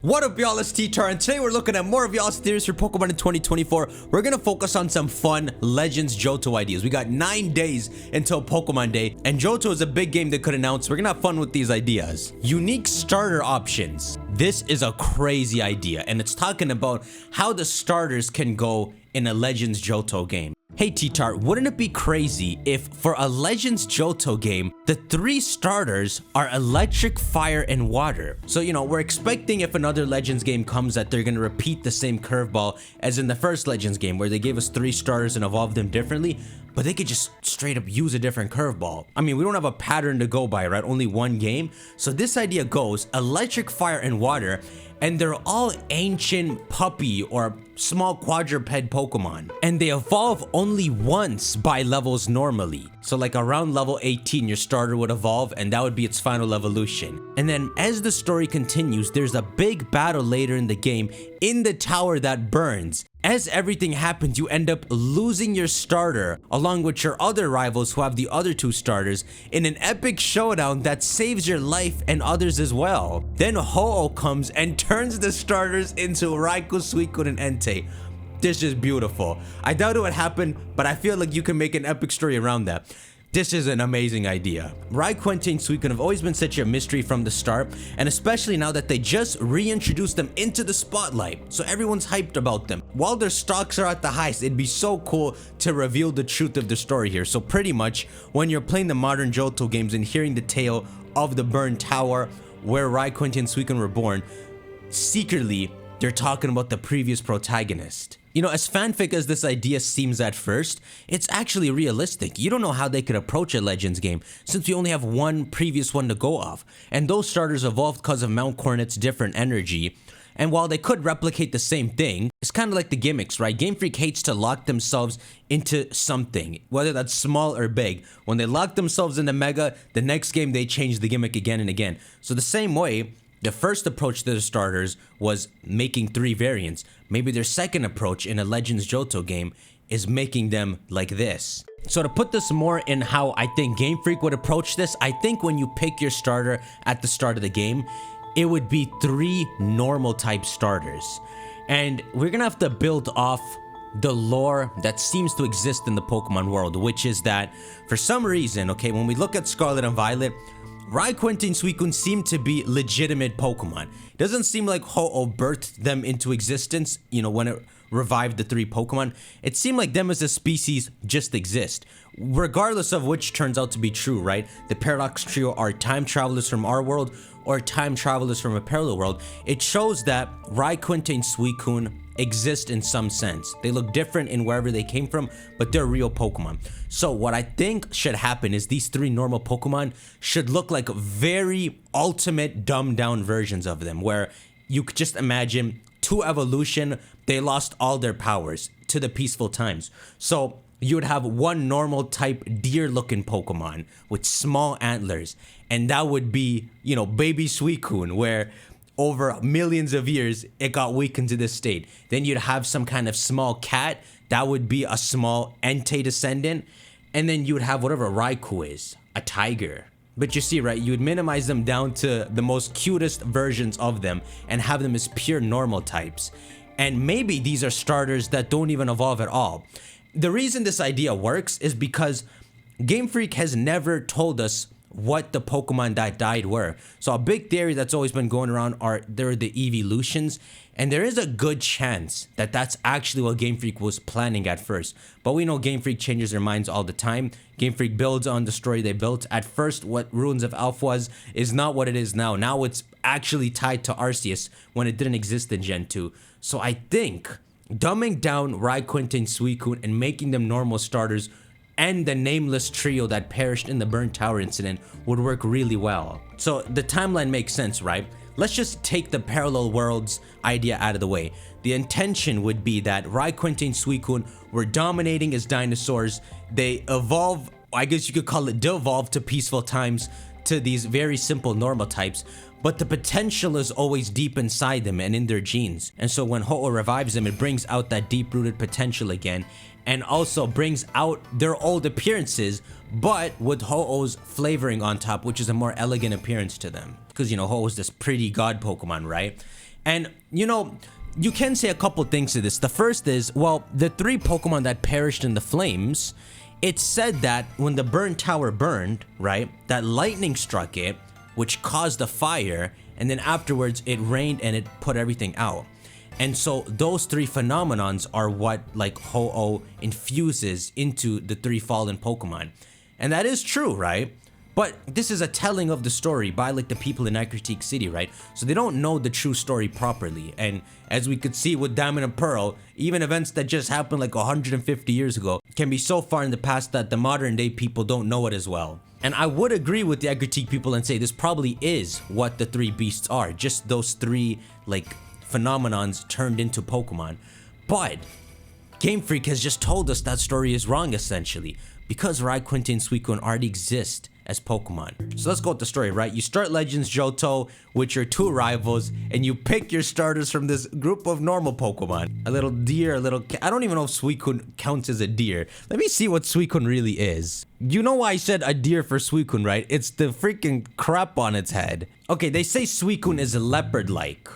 What up, y'all? It's T-Tar, and today we're looking at more of y'all's theories for Pokemon in 2024. We're gonna focus on some fun Legends Johto ideas. We got 9 days until Pokemon Day, and Johto is a big game they could announce. We're gonna have fun with these ideas. Unique starter options. This is a crazy idea, and it's talking about how the starters can go in a Legends Johto game. Hey T-Tar, wouldn't it be crazy if for a Legends Johto game, the 3 starters are electric, fire, and water? So, you know, we're expecting if another Legends game comes that they're gonna repeat the same curveball as in the first Legends game where they gave us 3 starters and evolved them differently, but they could just straight up use a different curveball. I mean, we don't have a pattern to go by, right? Only one game. So this idea goes electric, fire, and water, and they're all ancient puppy or small quadruped Pokemon, and they evolve only once by levels normally. So like around level 18 your starter would evolve, and that would be its final evolution. And then as the story continues, there's a big battle later in the game in the tower that burns. As everything happens, you end up losing your starter along with your other rivals who have the other 2 starters in an epic showdown that saves your life and others as well. Then Ho-Oh comes and turns the starters into Raikou, Suicune, and Entei. This is beautiful. I doubt it would happen, but I feel like you can make an epic story around that. This is an amazing idea. Raikou and Suicune have always been such a mystery from the start, and especially now that they just reintroduced them into the spotlight, so everyone's hyped about them. While their stocks are at the highest, it'd be so cool to reveal the truth of the story here. So pretty much, when you're playing the modern Johto games and hearing the tale of the burned tower where Raikou and Suicune were born, secretly, they're talking about the previous protagonist. You know, as fanfic as this idea seems at first, it's actually realistic. You don't know how they could approach a Legends game since we only have one previous one to go off. And those starters evolved because of Mount Cornet's different energy. And while they could replicate the same thing, it's kind of like the gimmicks, right? Game Freak hates to lock themselves into something, whether that's small or big. When they lock themselves into Mega, the next game they change the gimmick again and again. So the same way, the first approach to the starters was making 3 variants. Maybe their second approach in a Legends Johto game is making them like this. So to put this more in how I think Game Freak would approach this, I think when you pick your starter at the start of the game, it would be 3 normal type starters. And we're gonna have to build off the lore that seems to exist in the Pokemon world, which is that for some reason, okay, when we look at Scarlet and Violet, Raikou and Suicune seem to be legitimate Pokemon. It doesn't seem like Ho-Oh birthed them into existence, you know, when it revived the 3 Pokemon. It seemed like them as a species just exist. Regardless of which turns out to be true, right? The Paradox Trio are time travelers from our world or time travelers from a parallel world. It shows that Raikou and Suicune exist in some sense. They look different in wherever they came from, but they're real Pokemon. So what I think should happen is these 3 normal Pokemon should look like very ultimate dumbed down versions of them, where you could just imagine 2 evolution, they lost all their powers to the peaceful times. So you would have one normal type deer looking Pokemon with small antlers, and that would be, you know, baby Suicune, where over millions of years, it got weakened to this state. Then you'd have some kind of small cat. That would be a small Entei descendant. And then you would have whatever Raikou is, a tiger. But you see, right, you would minimize them down to the most cutest versions of them and have them as pure normal types. And maybe these are starters that don't even evolve at all. The reason this idea works is because Game Freak has never told us what the Pokemon that died were. So a big theory that's always been going around are they're the evolutions, and there is a good chance that that's actually what Game Freak was planning at first. But we know Game Freak changes their minds all the time. Game Freak builds on the story they built. At first, what Ruins of Alpha was is not what it is now. Now it's actually tied to Arceus when it didn't exist in Gen 2. So I think dumbing down Raikou and Suicune and making them normal starters and the nameless trio that perished in the burnt tower incident would work really well. So the timeline makes sense, right? Let's just take the parallel worlds idea out of the way. The intention would be that Raikou and Suicune were dominating as dinosaurs. They evolve, I guess you could call it devolve to peaceful times, to these very simple normal types. But the potential is always deep inside them and in their genes. And so when Ho-Oh revives them, it brings out that deep-rooted potential again, and also brings out their old appearances, but with Ho-Oh's flavoring on top, which is a more elegant appearance to them. Because, you know, Ho-Oh's this pretty god Pokemon, right? And you know, you can say a couple things to this. The first is, well, the 3 Pokemon that perished in the flames, it said that when the burn tower burned, right, that lightning struck it, which caused a fire, and then afterwards it rained and it put everything out. And so those 3 phenomenons are what like Ho-Oh infuses into the 3 fallen Pokemon. And that is true, right? But this is a telling of the story by like the people in Critique City, right? So they don't know the true story properly. And as we could see with Diamond and Pearl, even events that just happened like 150 years ago can be so far in the past that the modern day people don't know it as well. And I would agree with the Critique people and say this probably is what the 3 beasts are. Just those 3 like phenomenons turned into Pokemon. But Game Freak has just told us that story is wrong essentially, because Raikou and Suicune already exist as Pokemon. So let's go with the story, right? You start Legends Johto with your 2 rivals, and you pick your starters from this group of normal Pokemon. A little deer, a little I don't even know if Suicune counts as a deer. Let me see what Suicune really is. You know why I said a deer for Suicune, right? It's the freaking crap on its head. Okay, they say Suicune is leopard-like.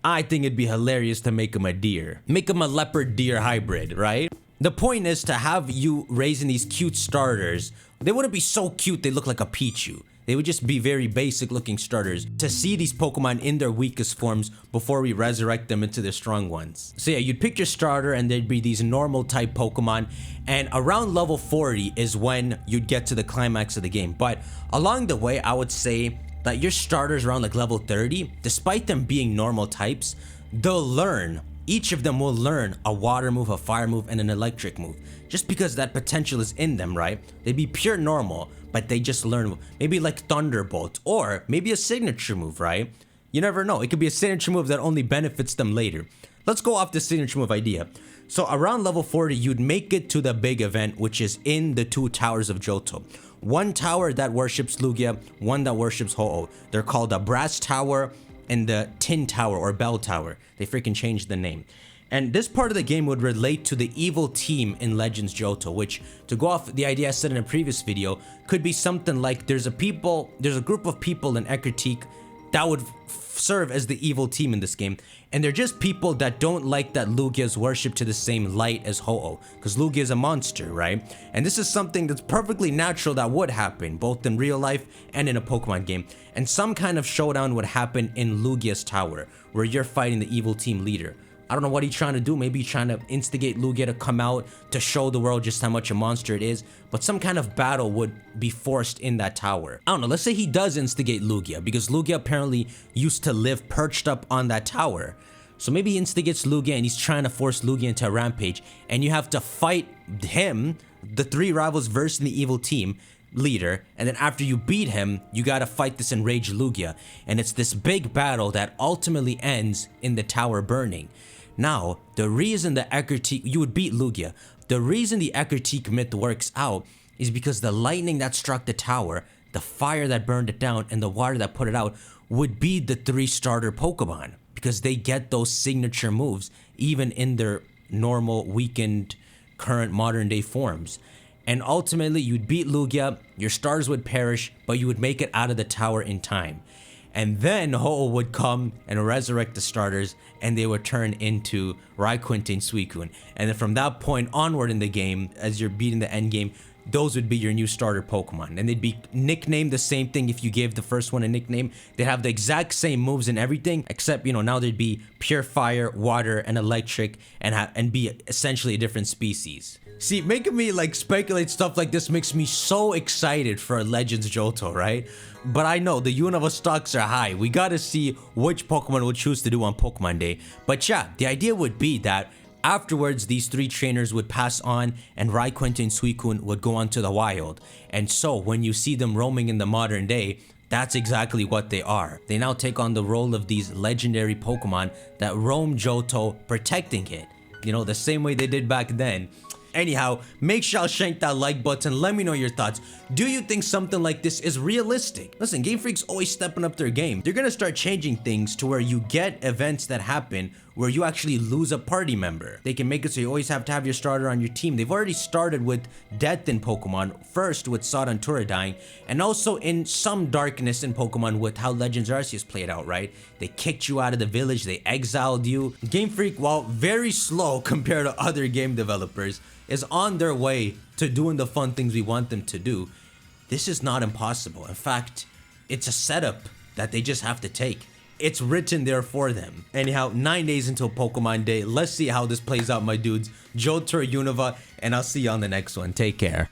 I think it'd be hilarious to make him a deer. Make him a leopard-deer hybrid, right? The point is to have you raising these cute starters. They wouldn't be so cute they look like a Pichu. They would just be very basic looking starters. To see these Pokemon in their weakest forms before we resurrect them into their strong ones. So yeah, you'd pick your starter and there'd be these normal type Pokemon. And around level 40 is when you'd get to the climax of the game. But along the way, I would say that your starters around like level 30, despite them being normal types, they'll learn. Each of them will learn a water move, a fire move, and an electric move. Just because that potential is in them, right? They'd be pure normal, but they just learn maybe like Thunderbolt or maybe a signature move, right? You never know. It could be a signature move that only benefits them later. Let's go off the signature move idea. So around level 40, you'd make it to the big event, which is in the 2 towers of Johto. One tower that worships Lugia, one that worships Ho-Oh. They're called the Brass Tower and the Tin Tower or Bell Tower. They freaking changed the name. And this part of the game would relate to the evil team in Legends Johto, which, to go off the idea I said in a previous video, could be something like there's a group of people in Critique that would serve as the evil team in this game. And they're just people that don't like that Lugia is worshipped to the same light as Ho-Oh, because Lugia is a monster, right? And this is something that's perfectly natural that would happen, both in real life and in a Pokemon game. And some kind of showdown would happen in Lugia's tower, where you're fighting the evil team leader. I don't know what he's trying to do. Maybe he's trying to instigate Lugia to come out to show the world just how much a monster it is. But some kind of battle would be forced in that tower. I don't know. Let's say he does instigate Lugia, because Lugia apparently used to live perched up on that tower. So maybe he instigates Lugia and he's trying to force Lugia into a rampage. And you have to fight him, the 3 rivals versus the evil team leader, and then after you beat him, you gotta fight this enraged Lugia. And it's this big battle that ultimately ends in the tower burning. Now, the reason the Critique, you would beat Lugia. The reason the Critique myth works out is because the lightning that struck the tower, the fire that burned it down, and the water that put it out would be the 3 starter Pokemon, because they get those signature moves even in their normal, weakened, current modern day forms. And ultimately, you'd beat Lugia, your stars would perish, but you would make it out of the tower in time. And then Ho-Oh would come and resurrect the starters, and they would turn into Raikou and Suicune. And then from that point onward in the game, as you're beating the end game, those would be your new starter Pokemon. And they'd be nicknamed the same thing if you gave the first one a nickname. They'd have the exact same moves and everything, except, you know, now they'd be pure fire, water, and electric, and be essentially a different species. See, making me like speculate stuff like this makes me so excited for Legends Johto, right? But I know the Unova stocks are high. We gotta see which Pokemon would choose to do on Pokemon Day. But yeah, the idea would be that afterwards, these 3 trainers would pass on, and Raikou and Suicune would go on to the wild. And so, when you see them roaming in the modern day, that's exactly what they are. They now take on the role of these legendary Pokemon that roam Johto, protecting it. You know, the same way they did back then. Anyhow, make sure y'all shank that like button. Let me know your thoughts. Do you think something like this is realistic? Listen, Game Freak's always stepping up their game. They're gonna start changing things to where you get events that happen where you actually lose a party member. They can make it so you always have to have your starter on your team. They've already started with death in Pokemon, first with Sod Tura dying, and also in some darkness in Pokemon with how Legends Arceus played out, right? They kicked you out of the village, they exiled you. Game Freak, while very slow compared to other game developers, is on their way to doing the fun things we want them to do. This is not impossible. In fact, it's a setup that they just have to take. It's written there for them. Anyhow, 9 days until Pokemon Day. Let's see how this plays out, my dudes. Johto or Unova, and I'll see you on the next one. Take care.